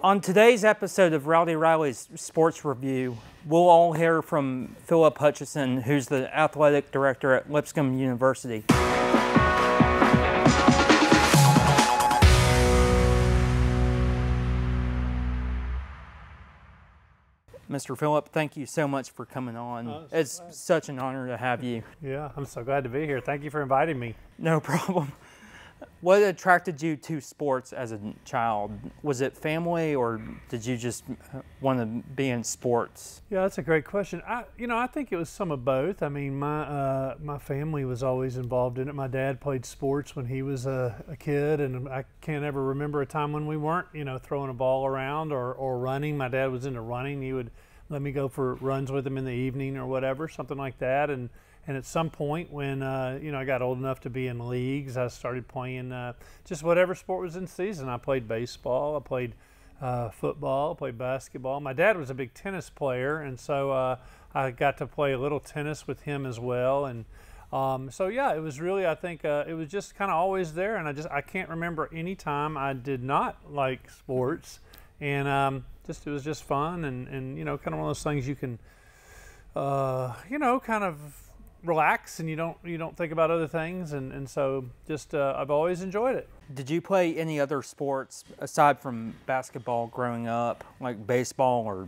On today's episode of Rowdy Riley's Sports Review, we'll all hear from Philip Hutcheson, who's the athletic director at Lipscomb University. Mr. Philip, thank you so much for coming on. It's such an honor to have you. Yeah, I'm so glad to be here. Thank you for inviting me. No problem. What attracted you to sports as a child? Was it family, or did you just want to be in sports? Yeah, that's a great question. I think it was some of both. I mean, my family was always involved in it. My dad played sports when he was a kid, and I can't ever remember a time when we weren't, throwing a ball around or running. My dad was into running. He would let me go for runs with him in the evening or whatever, something like that. And at some point when, I got old enough to be in leagues, I started playing just whatever sport was in season. I played baseball, I played football, I played basketball. My dad was a big tennis player, and so I got to play a little tennis with him as well. And so, yeah, it was really, I think, it was just kind of always there. And I can't remember any time I did not like sports. And it was just fun and kind of one of those things you can, kind of relax, and you don't think about other things, and so just I've always enjoyed it. Did you play any other sports aside from basketball growing up, like baseball or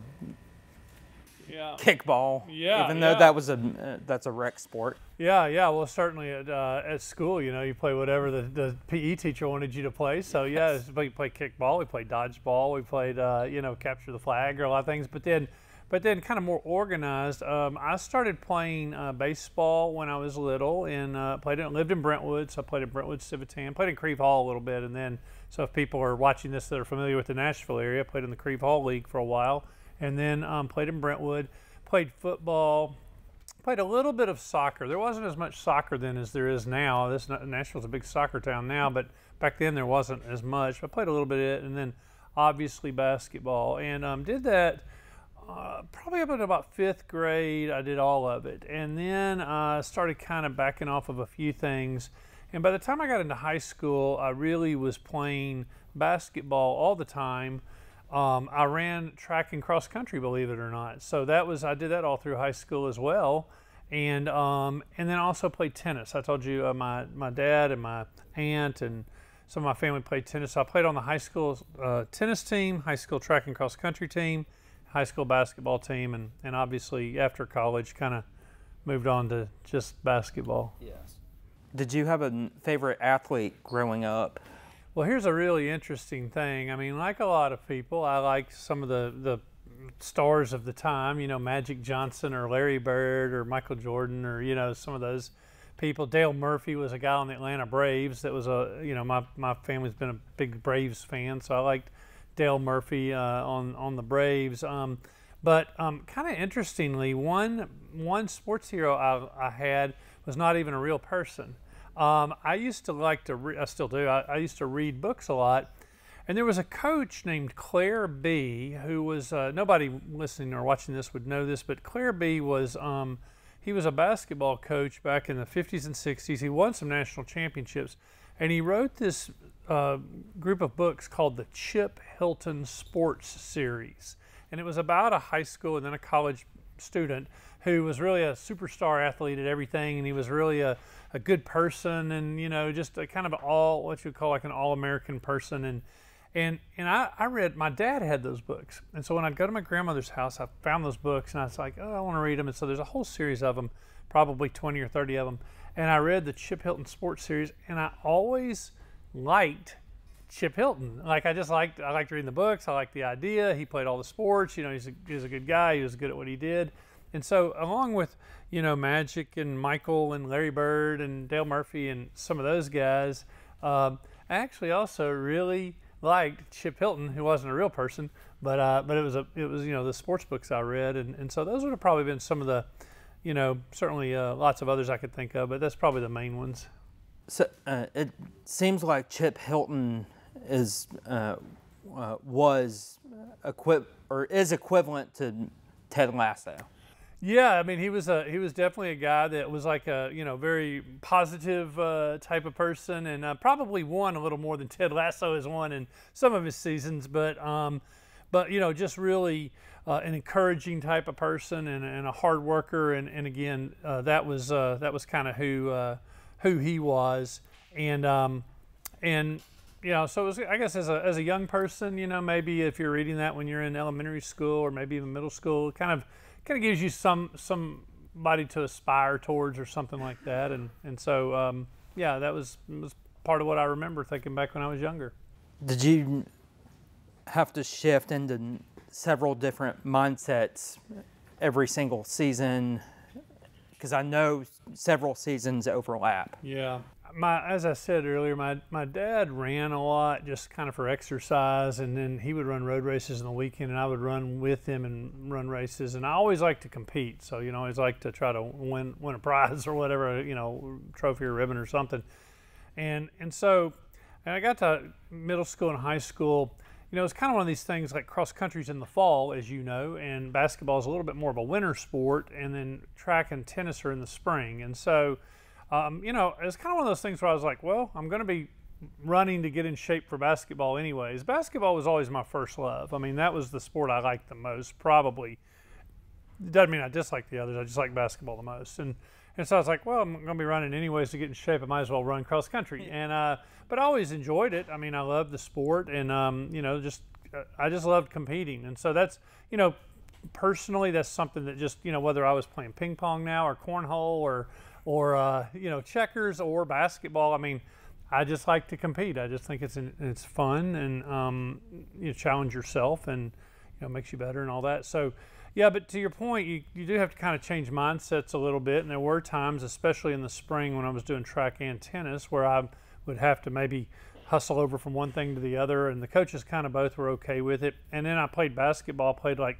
kickball? Yeah, even though that's a rec sport. Yeah. Well, certainly at school, you play whatever the PE teacher wanted you to play. So yeah, we played kickball, we played dodgeball, we played capture the flag, or a lot of things. But then kind of more organized. I started playing baseball when I was little, and lived in Brentwood, so I played at Brentwood Civitan, played in Creve Hall a little bit, and then, so if people are watching this that are familiar with the Nashville area, I played in the Creve Hall League for a while, and then played in Brentwood, played football, played a little bit of soccer. There wasn't as much soccer then as there is now. Nashville's a big soccer town now, but back then there wasn't as much. I played a little bit of it, and then obviously basketball, and did that probably up in about fifth grade. I did all of it, and then I started kind of backing off of a few things. And by the time I got into high school, I really was playing basketball all the time. I ran track and cross country, believe it or not. So I did that all through high school as well, and then also played tennis. I told you my dad and my aunt and some of my family played tennis. So I played on the high school tennis team, high school track and cross country team, high school basketball team, and obviously after college kind of moved on to just basketball. Yes. Did you have a favorite athlete growing up? Well, here's a really interesting thing. I mean, like a lot of people, I like some of the stars of the time, Magic Johnson or Larry Bird or Michael Jordan or, some of those people. Dale Murphy was a guy on the Atlanta Braves that was my family's been a big Braves fan, so I liked Dale Murphy on the Braves. But kind of interestingly, one sports hero I had was not even a real person. I used to like to I still do. I used to read books a lot, and there was a coach named Claire B, who was nobody listening or watching this would know this, but Claire B was he was a basketball coach back in the 50s and 60s. He won some national championships, and he wrote this group of books called the Chip Hilton Sports Series, and it was about a high school and then a college student who was really a superstar athlete at everything, and he was really a good person, and just a kind of what you would call like an all-American person. And I read, my dad had those books, and so when I'd go to my grandmother's house, I found those books, and I was like, I want to read them. And so there's a whole series of them, probably 20 or 30 of them, and I read the Chip Hilton Sports Series, and I always liked Chip Hilton. I liked reading the books. I liked the idea. He played all the sports. He's a good guy. He was good at what he did. And so along with, Magic and Michael and Larry Bird and Dale Murphy and some of those guys, I actually also really liked Chip Hilton, who wasn't a real person, but it was the sports books I read. And so those would have probably been some of the, certainly lots of others I could think of, but that's probably the main ones. So it seems like Chip Hilton is equivalent to Ted Lasso. Yeah, I mean, he was definitely a guy that was like a very positive type of person, and probably won a little more than Ted Lasso has won in some of his seasons, but just really an encouraging type of person and a hard worker, and again that was kind of who he was, and so it was, I guess, as a young person, maybe if you're reading that when you're in elementary school or maybe even middle school, it kind of gives you somebody to aspire towards or something like that, and so that was part of what I remember thinking back when I was younger. Did you have to shift into several different mindsets every single season? Because I know several seasons overlap. Yeah. As I said earlier, my dad ran a lot just kind of for exercise, and then he would run road races in the weekend, and I would run with him and run races. And I always liked to compete, so I always liked to try to win a prize or whatever, trophy or ribbon or something. And so I got to middle school and high school. It's kind of one of these things like cross country's in the fall, as you know, and basketball is a little bit more of a winter sport, and then track and tennis are in the spring, and so. It's kind of one of those things where I was like, well, I'm going to be running to get in shape for basketball anyways. Basketball was always my first love. I mean, that was the sport I liked the most, probably. It doesn't mean I dislike the others. I just like basketball the most. And so I was like, well, I'm going to be running anyways to get in shape. I might as well run cross country. And but I always enjoyed it. I mean, I loved the sport, and I just loved competing. And so that's, personally, that's something that just, whether I was playing ping pong now or cornhole or checkers or basketball. I mean, I just like to compete. I just think it's fun, and you challenge yourself, and makes you better and all that. So, yeah. But to your point, you do have to kind of change mindsets a little bit. And there were times, especially in the spring when I was doing track and tennis, where I would have to maybe hustle over from one thing to the other, and the coaches kind of both were okay with it. And then I played basketball. I played like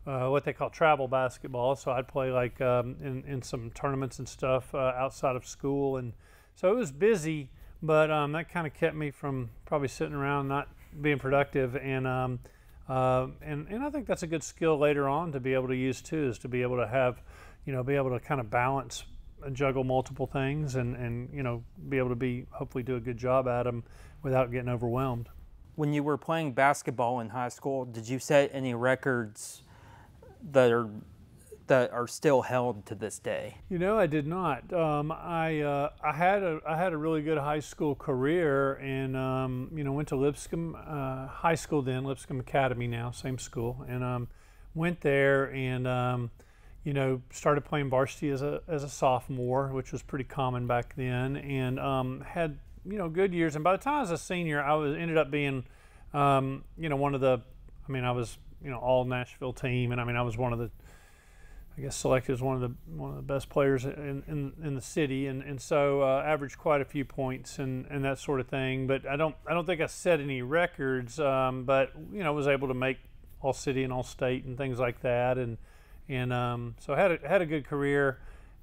what they call travel basketball. So I'd play like in some tournaments and stuff outside of school. And so it was busy, but that kind of kept me from probably sitting around not being productive. And I think that's a good skill later on to be able to use too, is to be able to have, be able to kind of balance and juggle multiple things, and be able to hopefully do a good job at them without getting overwhelmed. When you were playing basketball in high school, did you set any records that are still held to this day? I did not. I had a really good high school career, and went to Lipscomb High School then, Lipscomb Academy now, same school, and went there and started playing varsity as a sophomore, which was pretty common back then, and had good years. And by the time I was a senior, ended up being one of the. I mean, I was all Nashville team, and I was one of the, I guess, selected as one of the best players in the city, and so averaged quite a few points and that sort of thing. But I don't think I set any records, but was able to make all city and all state and things like that, and so had a good career,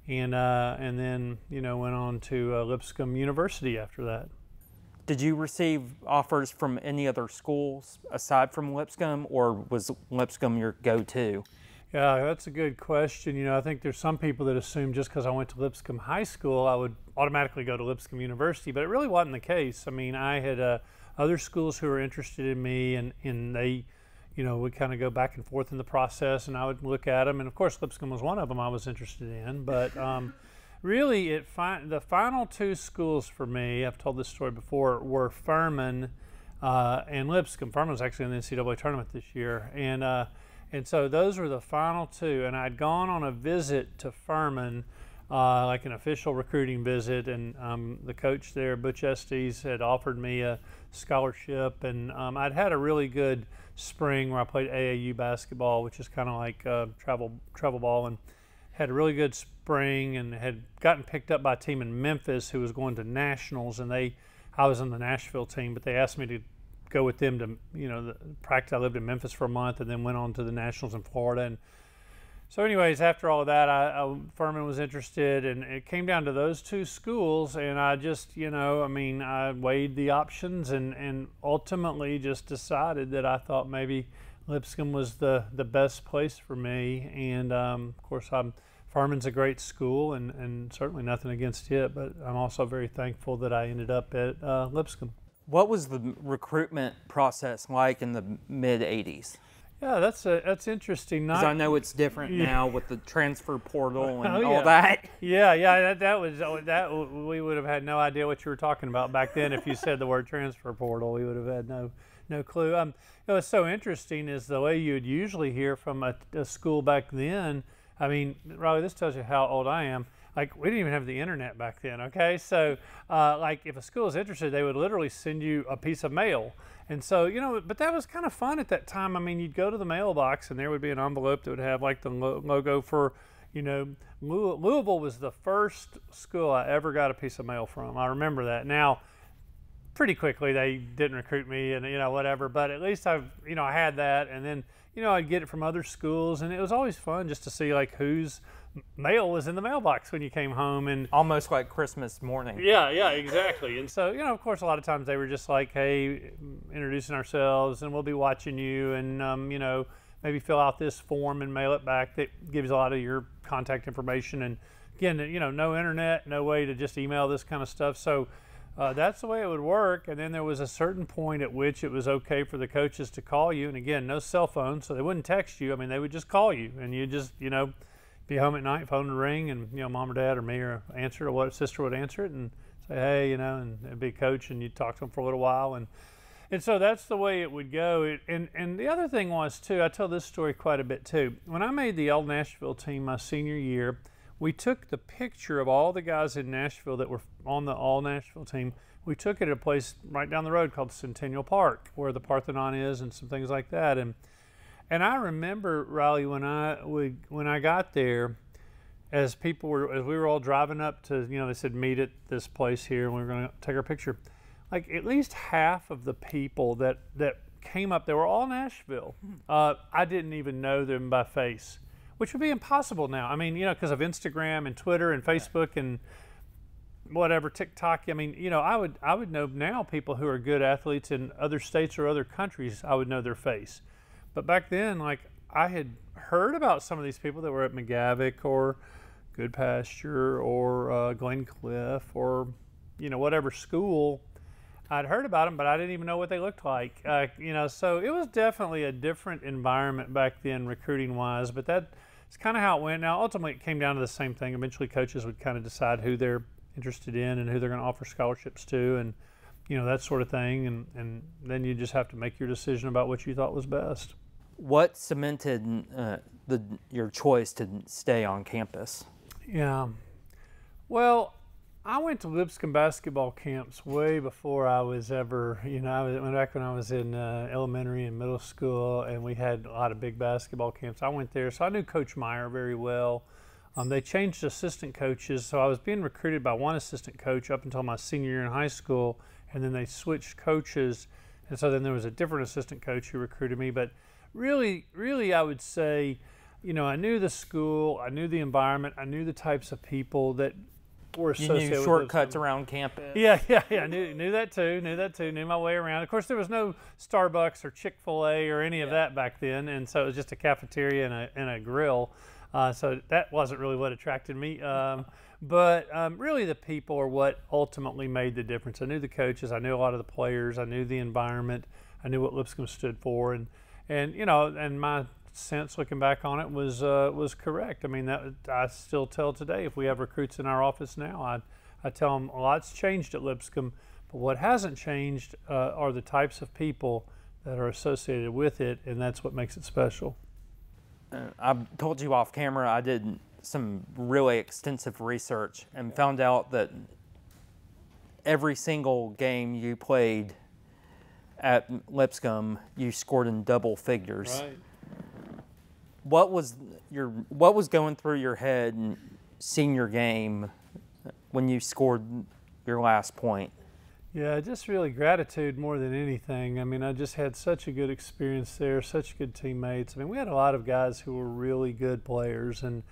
and then went on to Lipscomb University after that. Did you receive offers from any other schools aside from Lipscomb, or was Lipscomb your go-to? Yeah, that's a good question. I think there's some people that assume just because I went to Lipscomb High School, I would automatically go to Lipscomb University, but it really wasn't the case. I mean, I had other schools who were interested in me, and they, would kind of go back and forth in the process, and I would look at them. And of course, Lipscomb was one of them I was interested in, but really, the final two schools for me, I've told this story before, were Furman and Lipscomb. Furman was actually in the NCAA tournament this year, and so those were the final two. And I'd gone on a visit to Furman, like an official recruiting visit, and the coach there, Butch Estes, had offered me a scholarship, and I'd had a really good spring where I played AAU basketball, which is kind of like travel ball, and had a really good spring, and had gotten picked up by a team in Memphis who was going to nationals, and I was on the Nashville team, but they asked me to go with them to practice. I lived in Memphis for a month, and then went on to the nationals in Florida. And so anyways, after all of that, Furman was interested, and it came down to those two schools, and I just I weighed the options, and ultimately just decided that I thought maybe Lipscomb was the best place for me. And of course, Furman's a great school, and certainly nothing against it, but I'm also very thankful that I ended up at Lipscomb. What was the recruitment process like in the mid-'80s? Yeah, that's interesting. Because I know it's different now with the transfer portal and Oh, all that. Yeah. That we would have had no idea what you were talking about back then if you said the word transfer portal. We would have had no clue. It was so interesting is the way you would usually hear from a school back then. I mean, Rowdy, this tells you how old I am. Like, we didn't even have the internet back then, okay? So, like, if a school is interested, they would literally send you a piece of mail. And so, but that was kind of fun at that time. I mean, you'd go to the mailbox, and there would be an envelope that would have, like, the logo for, Louisville was the first school I ever got a piece of mail from. I remember that. Now, pretty quickly, they didn't recruit me and, whatever. But at least I had that. And then, I'd get it from other schools. And it was always fun just to see, like, whose mail was in the mailbox when you came home. And almost like Christmas morning. Yeah, exactly. And so, of course, a lot of times they were just like, hey, introducing ourselves, and we'll be watching you, and, maybe fill out this form and mail it back. That gives a lot of your contact information. And again, no internet, no way to just email this kind of stuff. So that's the way it would work. And then there was a certain point at which it was okay for the coaches to call you. And again, no cell phone, so they wouldn't text you. I mean, they would just call you, and you just, be home at night, phone would ring, and mom or dad or me or answer, or what sister would answer it and say, hey, and it'd be coach, and you'd talk to them for a little while, and so that's the way it would go. And the other thing was too, I tell this story quite a bit too. When I made the All Nashville team my senior year, we took the picture of all the guys in Nashville that were on the All Nashville team. We took it at a place right down the road called Centennial Park, where the Parthenon is and some things like that. And I remember, Riley, when I got there, as we were all driving up to, they said meet at this place here, and we were going to take our picture. Like, at least half of the people that came up, they were all Nashville. I didn't even know them by face, which would be impossible now. I mean, because of Instagram and Twitter and Facebook and whatever, TikTok. I mean, I would know now people who are good athletes in other states or other countries. I would know their face. But back then, like, I had heard about some of these people that were at McGavick or Good Pasture or Glen Cliff or, whatever school. I'd heard about them, but I didn't even know what they looked like. So it was definitely a different environment back then, recruiting-wise. But that's kind of how it went. Now, ultimately, it came down to the same thing. Eventually, coaches would kind of decide who they're interested in and who they're going to offer scholarships to, and that sort of thing. And then you just have to make your decision about what you thought was best. What cemented your choice to stay on campus? Yeah. Well, I went to Lipscomb basketball camps way before I was ever, back when I was in elementary and middle school, and we had a lot of big basketball camps. I went there, so I knew Coach Meyer very well. They changed assistant coaches, so I was being recruited by one assistant coach up until my senior year in high school, and then they switched coaches, and so then there was a different assistant coach who recruited me. But really, I would say, I knew the school, I knew the environment, I knew the types of people that were associated. You knew shortcuts around campus. Yeah. I knew that too. Knew my way around. Of course, there was no Starbucks or Chick-fil-A or any of that back then, and so it was just a cafeteria and a grill. So that wasn't really what attracted me. But really, the people are what ultimately made the difference. I knew the coaches, I knew a lot of the players, I knew the environment, I knew what Lipscomb stood for, and my sense looking back on it was correct. I mean, that I still tell today. If we have recruits in our office now, I tell them a lot's changed at Lipscomb, but what hasn't changed are the types of people that are associated with it, and that's what makes it special. I told you off camera I did some really extensive research and found out that every single game you played at Lipscomb, you scored in double figures. Right. What was going through your head in senior game when you scored your last point? Yeah, just really gratitude more than anything. I mean, I just had such a good experience there, such good teammates. I mean, we had a lot of guys who were really good players, and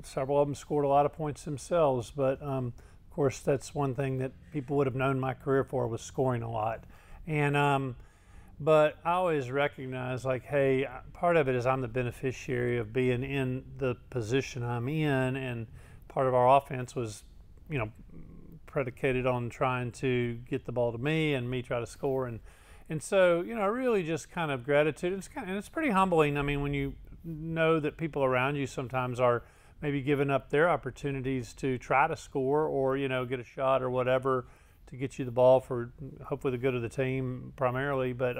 several of them scored a lot of points themselves. But, of course, that's one thing that people would have known my career for, was scoring a lot. And But I always recognize, like, hey, part of it is I'm the beneficiary of being in the position I'm in, and part of our offense was, you know, predicated on trying to get the ball to me and me try to score, and so, you know, really just kind of gratitude. And it's pretty humbling. I mean, when you know that people around you sometimes are maybe giving up their opportunities to try to score or, you know, get a shot or whatever to get you the ball for hopefully the good of the team primarily. But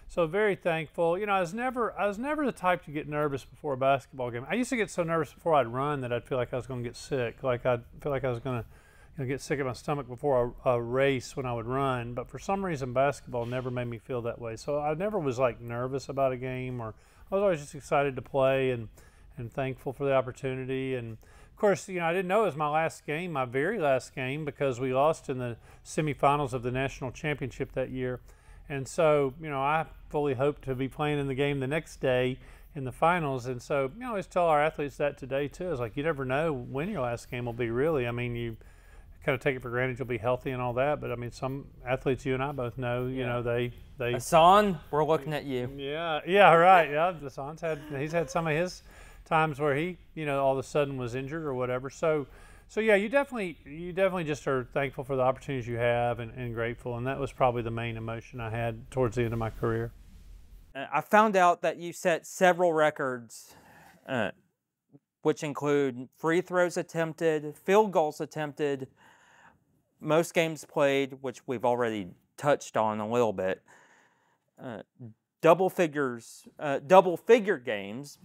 so very thankful. You know, I was never the type to get nervous before a basketball game. I used to get so nervous before I'd run that I'd feel like I was going to get sick. Like I'd feel like I was going to, you know, get sick at my stomach before a race when I would run. But for some reason, basketball never made me feel that way. So I never was like nervous about a game, or I was always just excited to play and thankful for the opportunity. And of course, you know, I didn't know it was my last game, my very last game, because we lost in the semifinals of the national championship that year. And so, you know, I fully hoped to be playing in the game the next day in the finals. And so, you know, I always tell our athletes that today too. It's like, you never know when your last game will be, really. I mean, you kind of take it for granted you'll be healthy and all that, but I mean, some athletes, you and I both know, you know, they Hassan, we're looking at you. Yeah, right. Yeah, Hassan's he's had some of his times where he, you know, all of a sudden was injured or whatever. So yeah, you definitely just are thankful for the opportunities you have and grateful, and that was probably the main emotion I had towards the end of my career. I found out that you set several records, which include free throws attempted, field goals attempted, most games played, which we've already touched on a little bit, double figure games,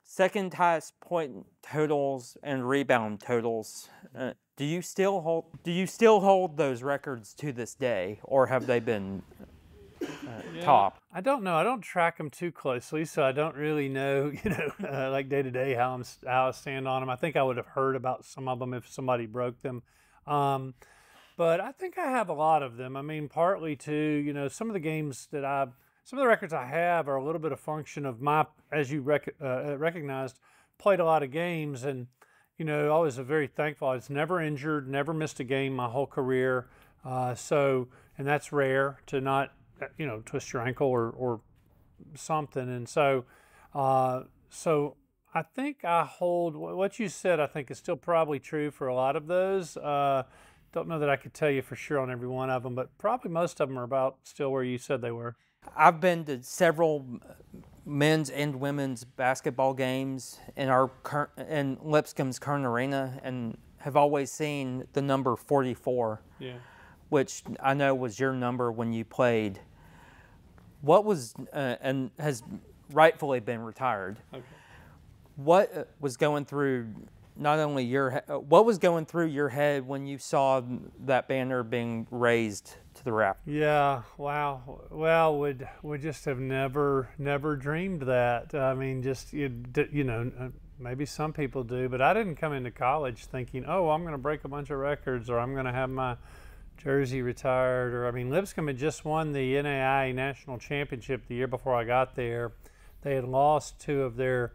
second highest point totals and rebound totals. Do you still hold those records to this day, or have they been top? I don't know. I don't track them too closely, so I don't really know, you know, like day to day how I stand on them. I think I would have heard about some of them if somebody broke them. But I think I have a lot of them. I mean, partly too, you know, some of the records I have are a little bit of function of my, as you recognized, played a lot of games, and, you know, I was very thankful. I was never injured, never missed a game my whole career. And that's rare, to not, you know, twist your ankle or something. And so I think I hold what you said. I think is still probably true for a lot of those. Don't know that I could tell you for sure on every one of them, but probably most of them are about still where you said they were. I've been to several men's and women's basketball games in Lipscomb's current arena, and have always seen the number 44, which I know was your number when you played. What was and has rightfully been retired. Okay. What was going through what was going through your head when you saw that banner being raised to the rafters? Yeah, wow. Well, would just have never dreamed that. I mean, just you know, maybe some people do, but I didn't come into college thinking, oh, I'm going to break a bunch of records, or I'm going to have my jersey retired. Or, I mean, Lipscomb had just won the NAIA national championship the year before I got there. They had lost two of their,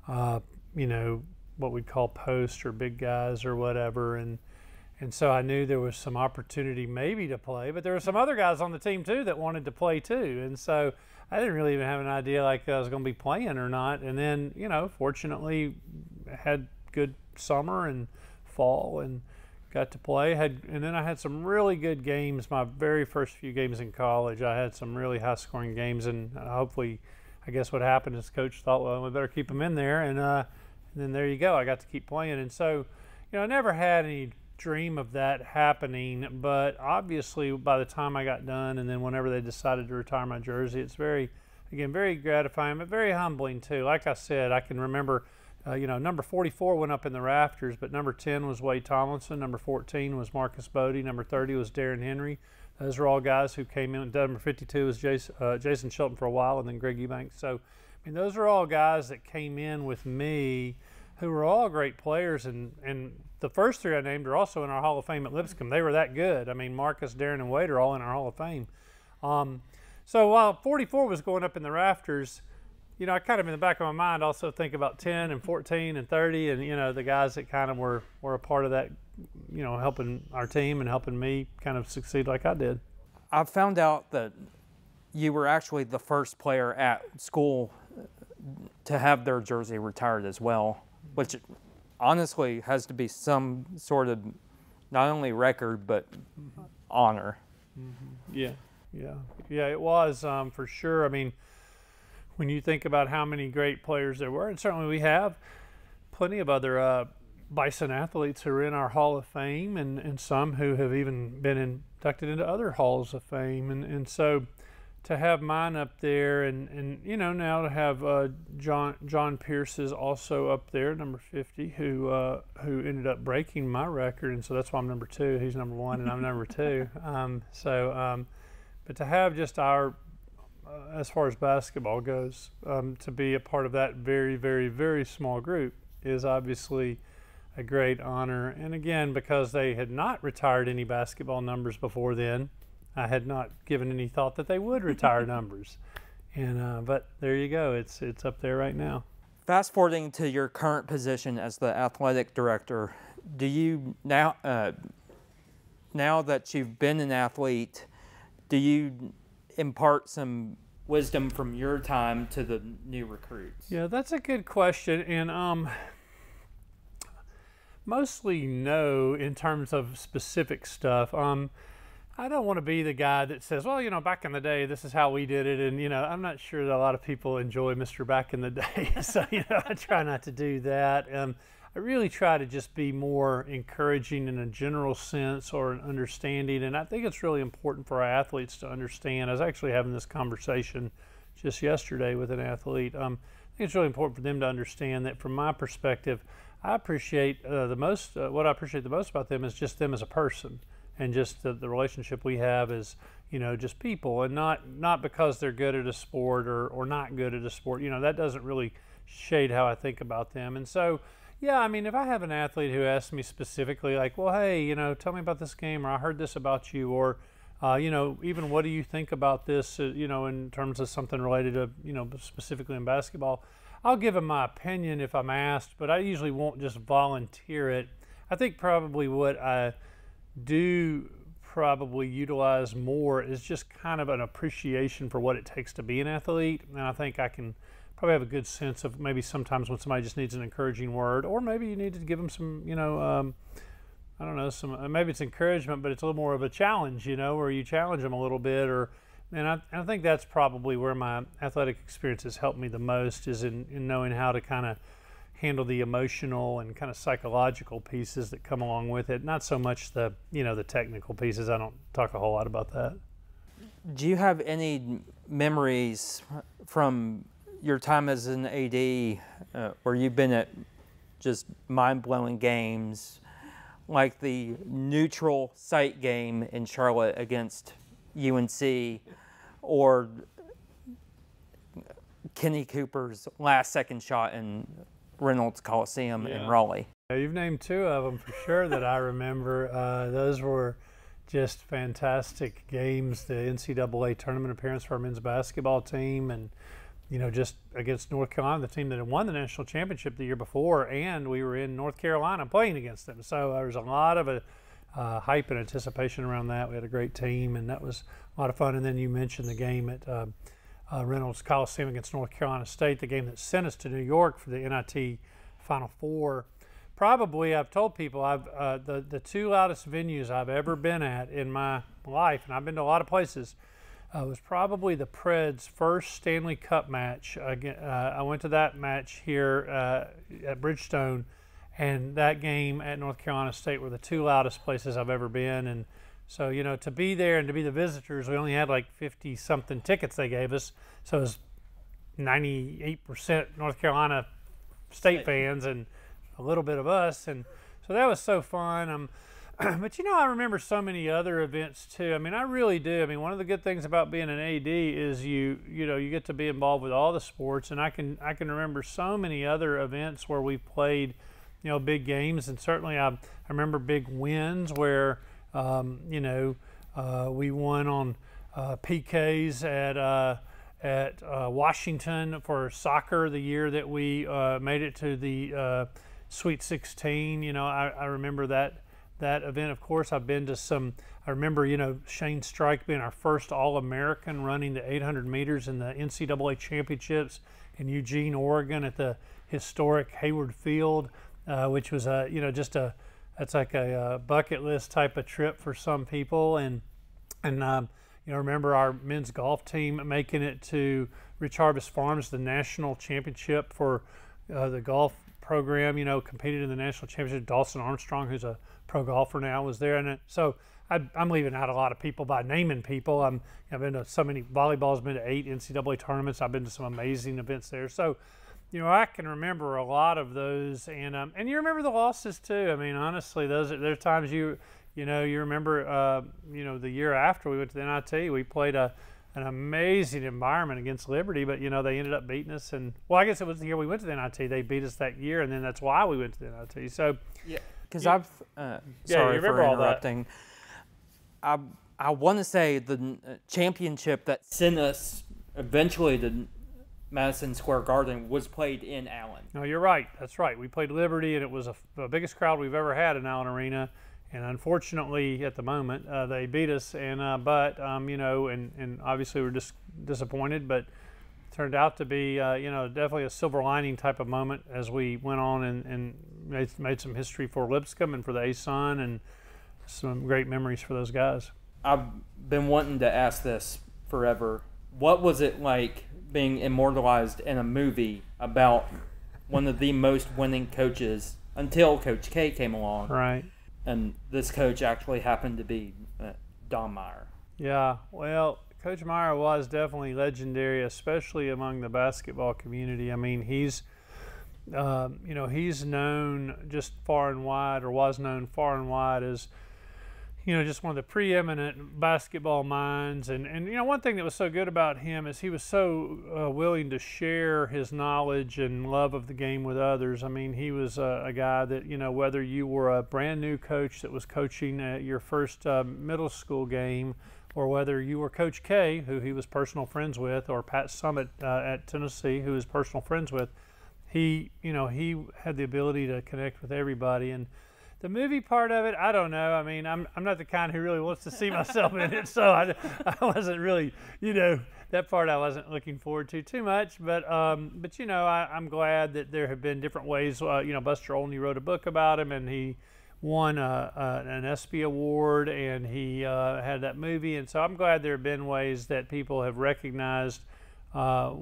you know, what we'd call post or big guys or whatever, and so I knew there was some opportunity maybe to play, but there were some other guys on the team too that wanted to play too, and so I didn't really even have an idea like I was going to be playing or not. And then, you know, fortunately had good summer and fall and got to play. And then I had some really good games. My very first few games in college, I had some really high scoring games, and hopefully, I guess what happened is coach thought, well, we better keep them in there, and then there you go. I got to keep playing. And so, you know, I never had any dream of that happening, but obviously by the time I got done, and then whenever they decided to retire my jersey, it's very gratifying, but very humbling too. Like I said, I can remember, you know, number 44 went up in the rafters, but number 10 was Wade Tomlinson, number 14 was Marcus Bodie, number 30 was Darren Henry. Those were all guys who came in. Number 52 was Jason Shelton for a while, and then Greg Eubanks. So, I mean, those are all guys that came in with me who were all great players, and the first three I named are also in our Hall of Fame at Lipscomb. They were that good. I mean, Marcus, Darren, and Wade are all in our Hall of Fame. So while 44 was going up in the rafters, you know, I kind of in the back of my mind also think about 10 and 14 and 30, and, you know, the guys that kind of were a part of that, you know, helping our team and helping me kind of succeed like I did. I found out that you were actually the first player at school to have their jersey retired as well, which honestly has to be some sort of not only record but honor. Yeah, it was for sure. I mean, when you think about how many great players there were, and certainly we have plenty of other Bison athletes who are in our Hall of Fame, and some who have even been inducted into other Halls of Fame, and so to have mine up there, and you know, now to have John Pierce is also up there, number 50, who ended up breaking my record, and so that's why I'm number 2. He's number 1, and I'm number 2. But to have just our, as far as basketball goes, to be a part of that very, very, very small group is obviously a great honor. And again, because they had not retired any basketball numbers before then, I had not given any thought that they would retire numbers. And but there you go, it's up there right now. Fast forwarding to your current position as the athletic director, do you now that you've been an athlete, do you impart some wisdom from your time to the new recruits? Yeah, that's a good question, and mostly no in terms of specific stuff. I don't want to be the guy that says, well, you know, back in the day, this is how we did it. And, you know, I'm not sure that a lot of people enjoy Mr. Back in the Day. So, you know, I try not to do that. I really try to just be more encouraging in a general sense or an understanding. And I think it's really important for our athletes to understand. I was actually having this conversation just yesterday with an athlete. I think it's really important for them to understand that from my perspective, I appreciate what I appreciate the most about them is just them as a person. And just the relationship we have is, you know, just people, and not because they're good at a sport or not good at a sport. You know, that doesn't really shade how I think about them. And so, yeah, I mean, if I have an athlete who asks me specifically, like, well, hey, you know, tell me about this game, or I heard this about you, or, you know, even what do you think about this, you know, in terms of something related to, you know, specifically in basketball, I'll give them my opinion if I'm asked, but I usually won't just volunteer it. I think probably what I do probably utilize more is just kind of an appreciation for what it takes to be an athlete. And I think I can probably have a good sense of maybe sometimes when somebody just needs an encouraging word, or maybe you need to give them some, you know, I don't know, some maybe it's encouragement, but it's a little more of a challenge, you know, where you challenge them a little bit. And I think that's probably where my athletic experience has helped me the most, is in knowing how to kind of handle the emotional and kind of psychological pieces that come along with it. Not so much the, you know, the technical pieces. I don't talk a whole lot about that. Do you have any memories from your time as an AD where you've been at just mind-blowing games, like the neutral site game in Charlotte against UNC, or Kenny Cooper's last-second shot in Reynolds Coliseum in Raleigh? Yeah, you've named 2 of them for sure that I remember. Those were just fantastic games. The NCAA tournament appearance for our men's basketball team, and, you know, just against North Carolina, the team that had won the national championship the year before, and we were in North Carolina playing against them. So there was a lot of hype and anticipation around that. We had a great team, and that was a lot of fun. And then you mentioned the game at Reynolds Coliseum against North Carolina State, the game that sent us to New York for the NIT Final Four. Probably, I've told people, the 2 loudest venues I've ever been at in my life, and I've been to a lot of places, was probably the Preds' first Stanley Cup match. I went to that match here at Bridgestone, and that game at North Carolina State were the 2 loudest places I've ever been. And so, you know, to be there and to be the visitors, we only had like 50-something tickets they gave us. So it was 98% North Carolina State fans and a little bit of us. And so that was so fun. But, you know, I remember so many other events too. I mean, I really do. I mean, one of the good things about being an AD is you know, you get to be involved with all the sports. And I can remember so many other events where we played, you know, big games. And certainly I remember big wins where, you know, we won on PKs at Washington for soccer the year that we made it to the Sweet 16. You know, I remember that that event. Of course, I've been to some. I remember, Shane Strike being our first All-American running the 800 meters in the NCAA championships in Eugene, Oregon, at the historic Hayward Field, which was that's like a bucket list type of trip for some people. And remember our men's golf team making it to Rich Harvest Farms, the national championship for the golf program, competed in the national championship. Dawson Armstrong, who's a pro golfer now, was there. And so I'm leaving out a lot of people by naming people. I've been to so many, volleyball's been to 8 NCAA tournaments. I've been to some amazing events there. So, I can remember a lot of those, and you remember the losses too. I mean, honestly, there's times you remember, the year after we went to the NIT, we played an amazing environment against Liberty, but they ended up beating us. And I guess it was the year we went to the NIT. They beat us that year, and then that's why we went to the NIT. So yeah, because sorry for interrupting. I want to say the championship that sent us eventually to Madison Square Garden was played in Allen. No, you're right. That's right. We played Liberty, and it was the biggest crowd we've ever had in Allen Arena. And unfortunately, at the moment, they beat us. And but obviously we're just disappointed. But it turned out to be definitely a silver lining type of moment as we went on and made some history for Lipscomb and for the ASUN, and some great memories for those guys. I've been wanting to ask this forever. What was it like being immortalized in a movie about one of the most winning coaches until Coach K came along? Right. And this coach actually happened to be Don Meyer. Yeah, well, Coach Meyer was definitely legendary, especially among the basketball community. I mean, he's known just far and wide, or was known far and wide as, just one of the preeminent basketball minds. And one thing that was so good about him is he was so willing to share his knowledge and love of the game with others. I mean, he was a guy that, whether you were a brand new coach that was coaching your first middle school game, or whether you were Coach K, who he was personal friends with, or Pat Summitt at Tennessee, who he was personal friends with, he had the ability to connect with everybody. And the movie part of it, I don't know. I mean, I'm not the kind who really wants to see myself in it, so I wasn't really, that part I wasn't looking forward to too much. But I'm glad that there have been different ways. Buster Olney wrote a book about him, and he won an ESPY award, and he had that movie. And so I'm glad there have been ways that people have recognized how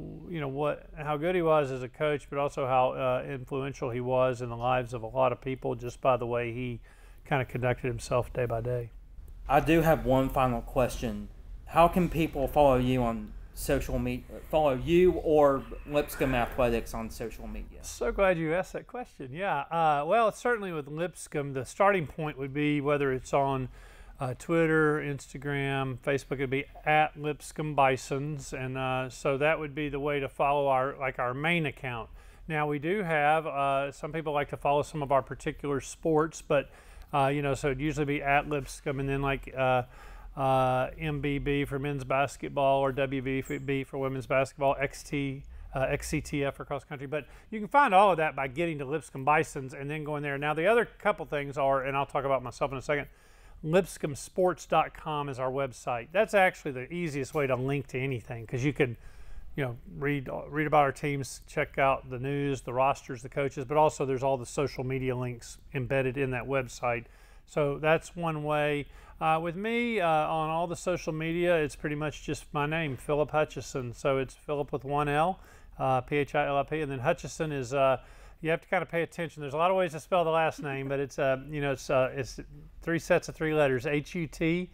good he was as a coach, but also how influential he was in the lives of a lot of people just by the way he kind of conducted himself day by day. I do have one final question. How can people follow you on social media? Follow you or Lipscomb Athletics on social media? So glad you asked that question. Yeah. Well, certainly with Lipscomb, the starting point would be whether it's on Twitter, Instagram, Facebook. It'd be at Lipscomb Bisons, and so that would be the way to follow our main account. Now we do have some people like to follow some of our particular sports, but so it'd usually be at Lipscomb, and then MBB for men's basketball, or WBB for women's basketball, XCTF for cross country. But you can find all of that by getting to Lipscomb Bisons and then going there. Now the other couple things are, and I'll talk about myself in a second, lipscombsports.com is our website. That's actually the easiest way to link to anything, because you can read about our teams, check out the news, the rosters, the coaches, but also there's all the social media links embedded in that website. So that's one way. With me on all the social media, it's pretty much just my name, Philip Hutcheson. So it's Philip with one L, Philip, and then Hutcheson is you have to kind of pay attention. There's a lot of ways to spell the last name, but it's it's 3 sets of 3 letters: Hutcheson.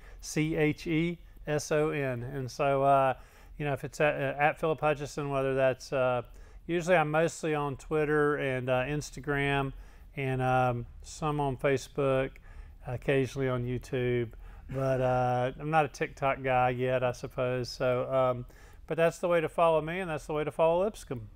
And so if it's at Philip Hutcheson, whether that's usually I'm mostly on Twitter and Instagram, and some on Facebook, occasionally on YouTube, but I'm not a TikTok guy yet, I suppose. So, but that's the way to follow me, and that's the way to follow Lipscomb.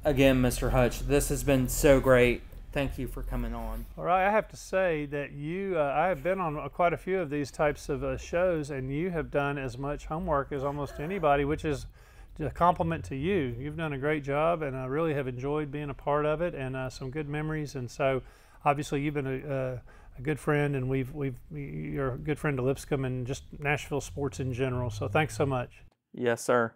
Again, Mr. Hutch, this has been so great. Thank you for coming on. All right, I have to say that I have been on quite a few of these types of shows, and you have done as much homework as almost anybody, which is a compliment to you. You've done a great job, and I really have enjoyed being a part of it, and some good memories. And so, obviously, you've been a a good friend, and you're a good friend to Lipscomb and just Nashville sports in general. So thanks so much. Yes, sir.